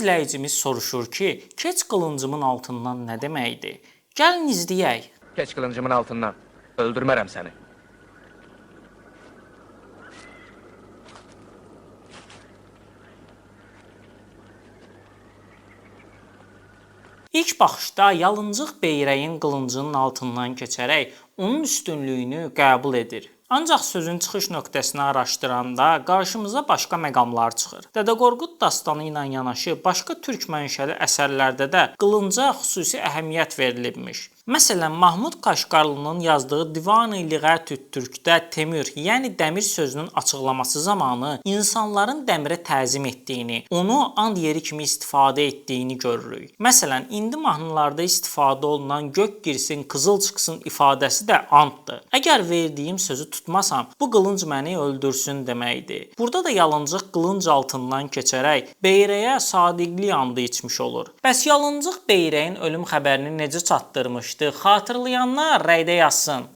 izləyicimiz soruşur ki, keç qılıncımın altından nə deməkdir? Gəlin izləyək. Keç kılıncımın altından. Öldürmərəm səni. İlk baxışda yalıncıq beyrəyin qılıncının altından keçərək onun üstünlüyünü qəbul edir. Ancaq sözün çıxış nöqtəsini araşdıranda qarşımıza başqa məqamlar çıxır. Dədə Qorqud dastanı ilə yanaşı başqa türk mənşəli əsərlərdə də qılınca xüsusi əhəmiyyət verilibmiş. Məsələn, Mahmud Qaşqarlının yazdığı Divan-ı Lüğət-ü Türkdə Temür, yəni dəmir sözünün açıqlaması zamanı insanların dəmirə təzim etdiyini, onu and yeri kimi istifadə etdiyini görürük. Məsələn, indi mahnılarda istifadə olunan gök girsin, qızıl çıxsın ifadəsi də anddır. Əgər verdiyim sözü tutmasam, bu qılınc məni öldürsün deməkdir. Burada da yalıncıq qılınc altından keçərək beyrəyə sadiqlik andı içmiş olur. Bəs yalıncıq beyrəyin ölüm xəbərini necə çatdırmışdı? Xatırlayanlar rəydə yazsın.